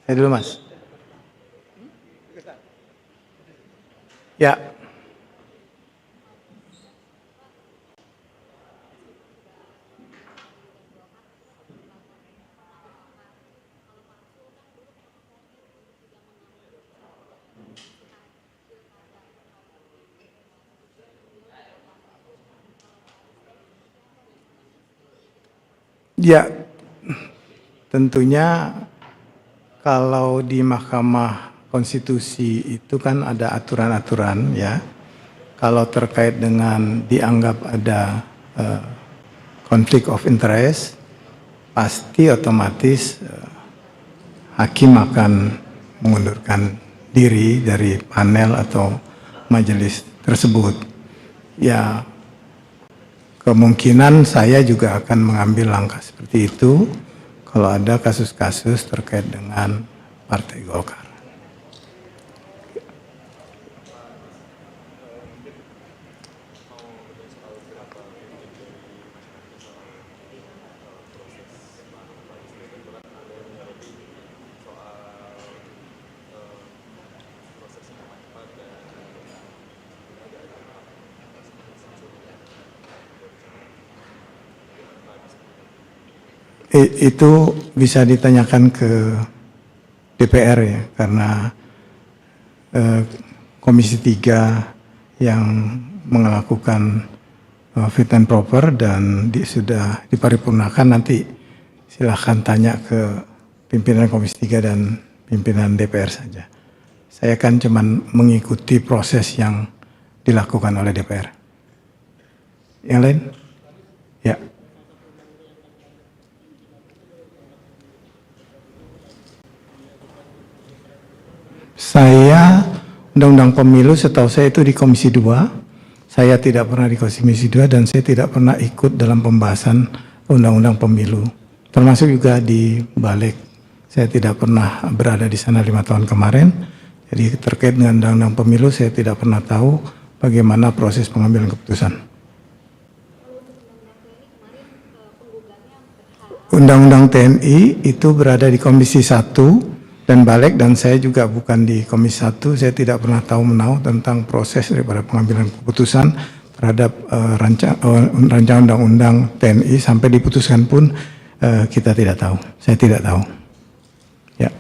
Saya dulu, Mas. Ya. Ya, tentunya kalau di Mahkamah Konstitusi itu kan ada aturan-aturan ya. Kalau terkait dengan dianggap ada konflik of interest, pasti otomatis hakim akan mengundurkan diri dari panel atau majelis tersebut. Ya, kemungkinan saya juga akan mengambil langkah seperti itu kalau ada kasus-kasus terkait dengan Partai Golkar. Itu bisa ditanyakan ke DPR ya, karena Komisi 3 yang melakukan fit and proper dan sudah diparipurnakan, nanti silahkan tanya ke pimpinan Komisi 3 dan pimpinan DPR saja. Saya kan cuma mengikuti proses yang dilakukan oleh DPR. Yang lain? Ya. Saya Undang-Undang Pemilu setahu saya itu di Komisi 2. Saya tidak pernah di Komisi 2 dan saya tidak pernah ikut dalam pembahasan Undang-Undang Pemilu. Termasuk juga di Balik. Saya tidak pernah berada di sana 5 tahun kemarin. Jadi terkait dengan Undang-Undang Pemilu saya tidak pernah tahu bagaimana proses pengambilan keputusan. Undang-Undang TNI itu berada di Komisi 1 dan Balik, dan saya juga bukan di Komisi 1, saya tidak pernah tahu menahu tentang proses daripada pengambilan keputusan terhadap rancangan undang-undang TNI sampai diputuskan pun kita tidak tahu, saya tidak tahu. Ya.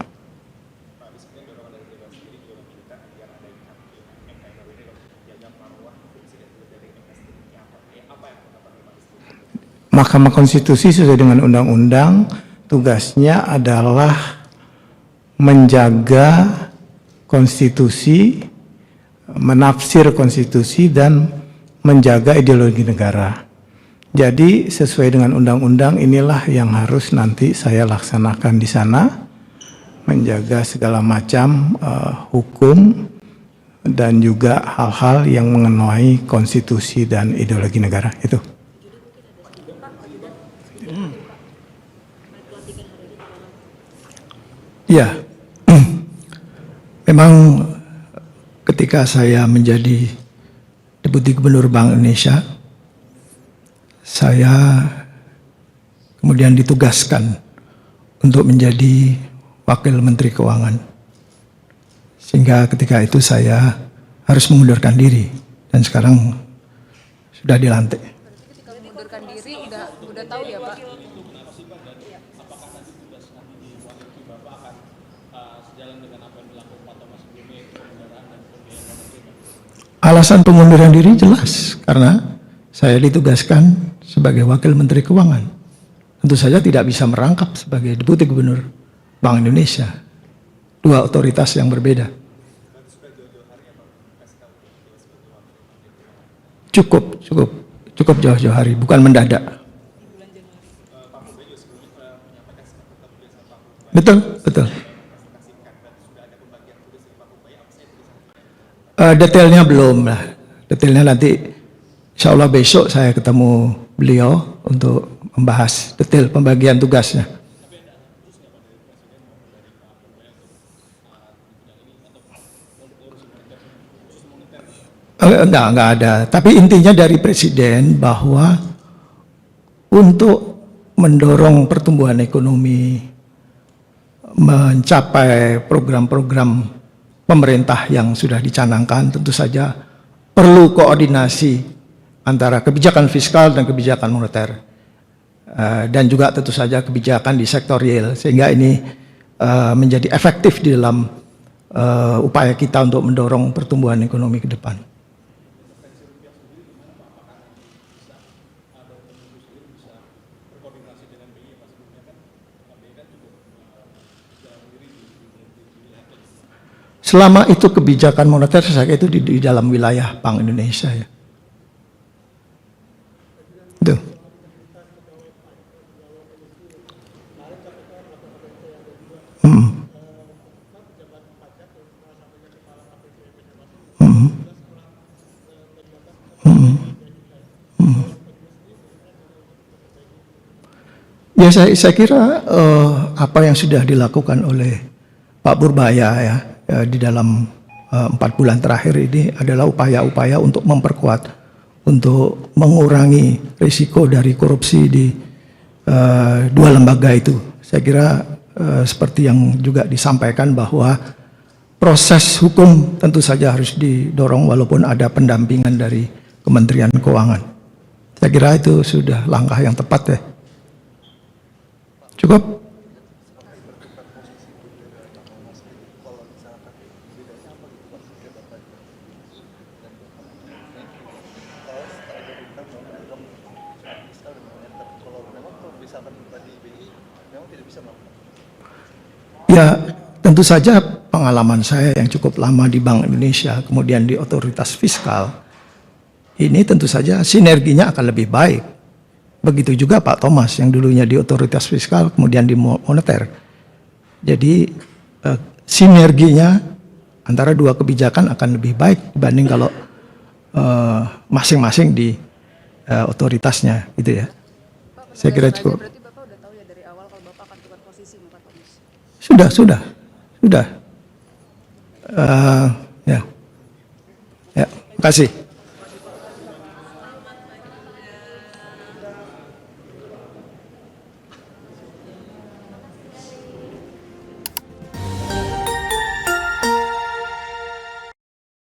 Mahkamah Konstitusi sesuai dengan undang-undang tugasnya adalah menjaga konstitusi, menafsir konstitusi, dan menjaga ideologi negara. Jadi sesuai dengan undang-undang inilah yang harus nanti saya laksanakan di sana, menjaga segala macam hukum dan juga hal-hal yang mengenai konstitusi dan ideologi negara. Itu. Ya, memang ketika saya menjadi Deputi Gubernur Bank Indonesia, saya kemudian ditugaskan untuk menjadi Wakil Menteri Keuangan. Sehingga ketika itu saya harus mengundurkan diri dan sekarang sudah dilantik. Ketika mengundurkan diri udah tahu ya Pak? Alasan pengunduran diri jelas, karena saya ditugaskan sebagai Wakil Menteri Keuangan. Tentu saja tidak bisa merangkap sebagai Deputi Gubernur Bank Indonesia. Dua otoritas yang berbeda. Cukup jauh-jauh hari, bukan mendadak. Betul. Detailnya belum lah. Detailnya nanti insya Allah besok saya ketemu beliau untuk membahas detail pembagian tugasnya. Enggak ada. Tapi intinya dari Presiden bahwa untuk mendorong pertumbuhan ekonomi, mencapai program-program pemerintah yang sudah dicanangkan, tentu saja perlu koordinasi antara kebijakan fiskal dan kebijakan moneter. Dan juga tentu saja kebijakan di sektor real, sehingga ini menjadi efektif di dalam upaya kita untuk mendorong pertumbuhan ekonomi ke depan. Selama itu kebijakan moneter saya kira itu di dalam wilayah Bank Indonesia ya. Itu. Ya saya kira apa yang sudah dilakukan oleh Pak Purbaya ya di dalam 4 bulan terakhir ini adalah upaya-upaya untuk memperkuat, untuk mengurangi risiko dari korupsi di 2 lembaga itu. Saya kira seperti yang juga disampaikan bahwa proses hukum tentu saja harus didorong walaupun ada pendampingan dari Kementerian Keuangan. Saya kira itu sudah langkah yang tepat ya. Cukup? Ya, tentu saja pengalaman saya yang cukup lama di Bank Indonesia, kemudian di otoritas fiskal, ini tentu saja sinerginya akan lebih baik. Begitu juga Pak Thomas yang dulunya di otoritas fiskal, kemudian di moneter. Jadi sinerginya antara 2 kebijakan akan lebih baik dibanding kalau masing-masing di otoritasnya, gitu ya. Pak, Saya kira cukup. berarti Bapak udah tahu ya dari awal kalau Bapak akan tukar posisi sama Pak Thomas? Sudah. Ya, terima kasih.